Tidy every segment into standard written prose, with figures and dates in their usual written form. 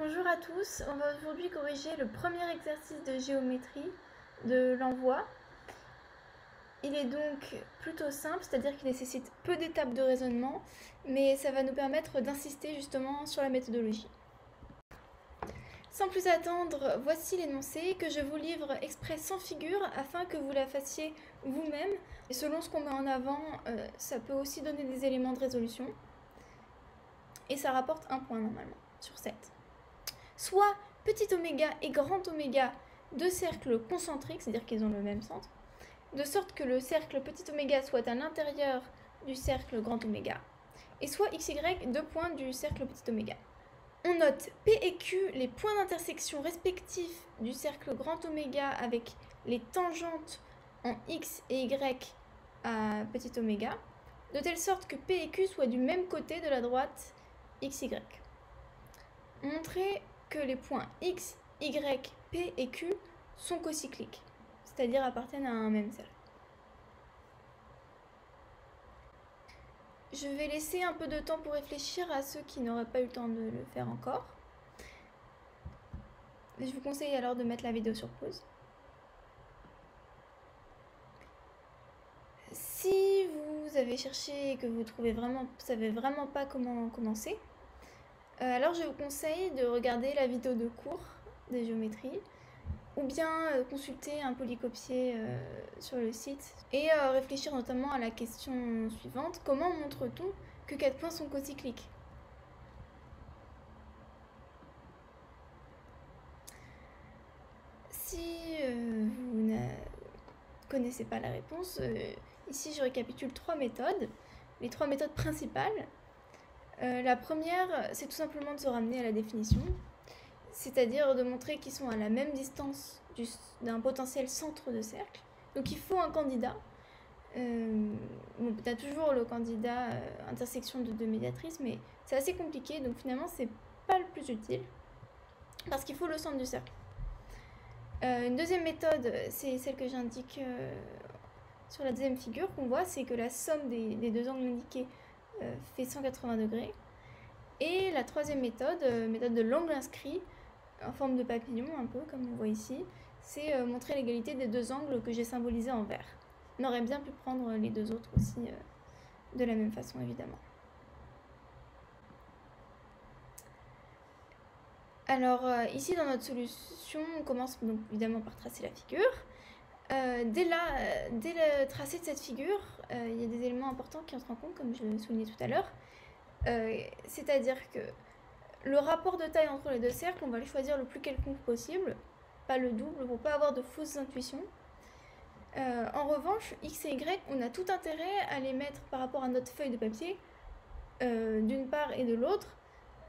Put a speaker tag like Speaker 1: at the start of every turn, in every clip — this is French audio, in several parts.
Speaker 1: Bonjour à tous, on va aujourd'hui corriger le premier exercice de géométrie de l'envoi. Il est donc plutôt simple, c'est-à-dire qu'il nécessite peu d'étapes de raisonnement, mais ça va nous permettre d'insister justement sur la méthodologie. Sans plus attendre, voici l'énoncé que je vous livre exprès sans figure afin que vous la fassiez vous-même. Et selon ce qu'on met en avant, ça peut aussi donner des éléments de résolution. Et ça rapporte un point normalement sur 7. Soit petit oméga et grand oméga, deux cercles concentriques, c'est-à-dire qu'ils ont le même centre, de sorte que le cercle petit oméga soit à l'intérieur du cercle grand oméga, et soit xy, deux points du cercle petit oméga. On note P et Q, les points d'intersection respectifs du cercle grand oméga avec les tangentes en x et y à petit oméga, de telle sorte que P et Q soient du même côté de la droite xy. Montrer que les points x, y, p et q sont cocycliques, c'est-à-dire appartiennent à un même cercle. Je vais laisser un peu de temps pour réfléchir à ceux qui n'auraient pas eu le temps de le faire encore. Je vous conseille alors de mettre la vidéo sur pause. Si vous avez cherché et que vous savez vraiment pas comment commencer, alors je vous conseille de regarder la vidéo de cours de géométrie ou bien consulter un polycopier sur le site et réfléchir notamment à la question suivante: comment montre-t-on que 4 points sont cocycliques? Si vous ne connaissez pas la réponse, ici je récapitule 3 méthodes, les 3 méthodes principales. La première, c'est tout simplement de se ramener à la définition, c'est-à-dire de montrer qu'ils sont à la même distance d'un potentiel centre de cercle. Donc il faut un candidat. Tu as toujours le candidat intersection de deux médiatrices, mais c'est assez compliqué, donc finalement c'est pas le plus utile, parce qu'il faut le centre du cercle. Une deuxième méthode, c'est celle que j'indique sur la deuxième figure qu'on voit, c'est que la somme des deux angles indiqués fait 180 degrés. Et la troisième méthode, méthode de l'angle inscrit, en forme de papillon, un peu comme on voit ici, c'est montrer l'égalité des deux angles que j'ai symbolisés en vert. On aurait bien pu prendre les deux autres aussi de la même façon, évidemment. Alors ici dans notre solution, on commence donc évidemment par tracer la figure. Dès le tracé de cette figure, il y a des éléments importants qui entrent en compte, comme je le soulignais tout à l'heure. C'est-à-dire que le rapport de taille entre les deux cercles, on va le choisir le plus quelconque possible, pas le double, pour pas avoir de fausses intuitions. En revanche, x et y, on a tout intérêt à les mettre par rapport à notre feuille de papier, d'une part et de l'autre,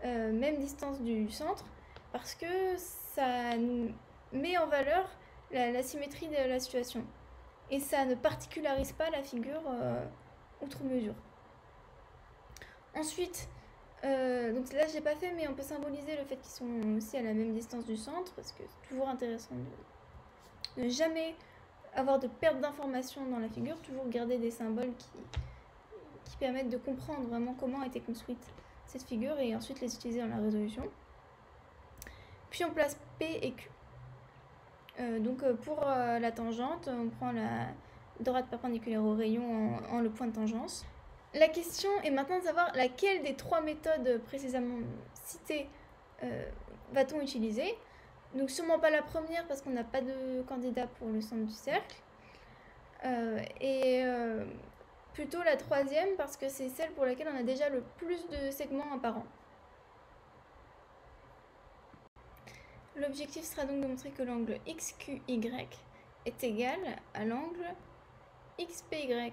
Speaker 1: même distance du centre, parce que ça met en valeur la symétrie de la situation. Et ça ne particularise pas la figure outre mesure. Ensuite, donc là j'ai pas fait, mais on peut symboliser le fait qu'ils sont aussi à la même distance du centre, parce que c'est toujours intéressant de ne jamais avoir de perte d'information dans la figure, toujours garder des symboles qui permettent de comprendre vraiment comment a été construite cette figure et ensuite les utiliser dans la résolution. Puis on place P et Q. Donc pour la tangente, on prend la droite perpendiculaire au rayon en le point de tangence. La question est maintenant de savoir laquelle des 3 méthodes précédemment citées va-t-on utiliser. Donc sûrement pas la première parce qu'on n'a pas de candidat pour le centre du cercle. Plutôt la troisième parce que c'est celle pour laquelle on a déjà le plus de segments apparents. L'objectif sera donc de montrer que l'angle XQY est égal à l'angle XPY.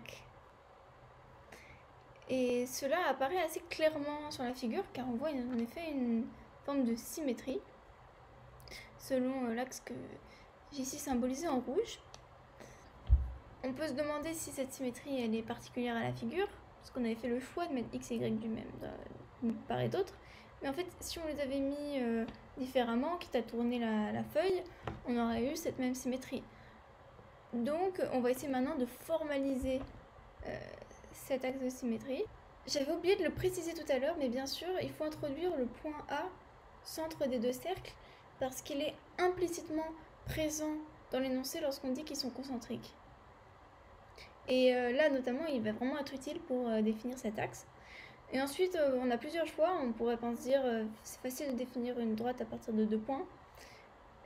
Speaker 1: Et cela apparaît assez clairement sur la figure car on voit en effet une forme de symétrie selon l'axe que j'ai ici symbolisé en rouge. On peut se demander si cette symétrie elle est particulière à la figure, parce qu'on avait fait le choix de mettre x et y du même d'une part et d'autre. Mais en fait, si on les avait mis différemment, quitte à tourner la feuille, on aurait eu cette même symétrie. Donc, on va essayer maintenant de formaliser cet axe de symétrie. J'avais oublié de le préciser tout à l'heure, mais bien sûr, il faut introduire le point A centre des deux cercles parce qu'il est implicitement présent dans l'énoncé lorsqu'on dit qu'ils sont concentriques. Et là, notamment, il va vraiment être utile pour définir cet axe. Et ensuite, on a plusieurs choix. On pourrait penser dire c'est facile de définir une droite à partir de 2 points.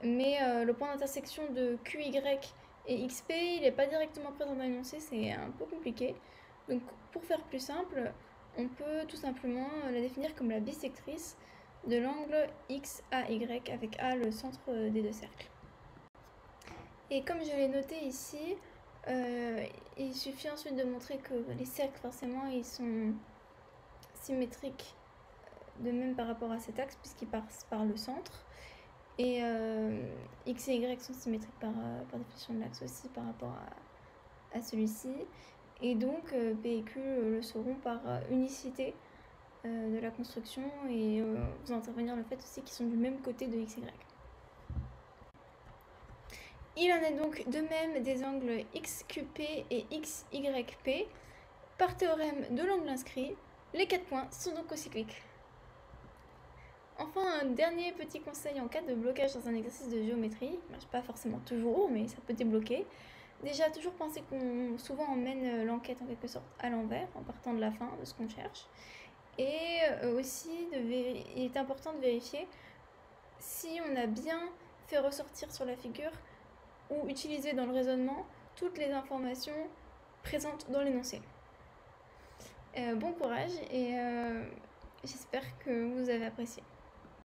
Speaker 1: Mais le point d'intersection de QY et XP, il n'est pas directement présent dans l'énoncé, c'est un peu compliqué. Donc pour faire plus simple, on peut tout simplement la définir comme la bisectrice de l'angle XAY avec A le centre des deux cercles. Et comme je l'ai noté ici, il suffit ensuite de montrer que les cercles forcément ils sont symétriques de même par rapport à cet axe puisqu'ils passent par le centre. Et X et Y sont symétriques par définition de l'axe aussi par rapport à celui-ci. Et donc P et Q le seront par unicité de la construction et vous intervenir le fait aussi qu'ils sont du même côté de X, Y. Il en est donc de même des angles XQP et XYP. Par théorème de l'angle inscrit, les 4 points sont donc cocycliques. Enfin, un dernier petit conseil en cas de blocage dans un exercice de géométrie, ne marche pas forcément toujours, mais ça peut débloquer. Déjà, toujours penser qu'on souvent emmène l'enquête en quelque sorte à l'envers, en partant de la fin, de ce qu'on cherche. Et aussi, il est important de vérifier si on a bien fait ressortir sur la figure ou utilisé dans le raisonnement toutes les informations présentes dans l'énoncé. Bon courage et j'espère que vous avez apprécié.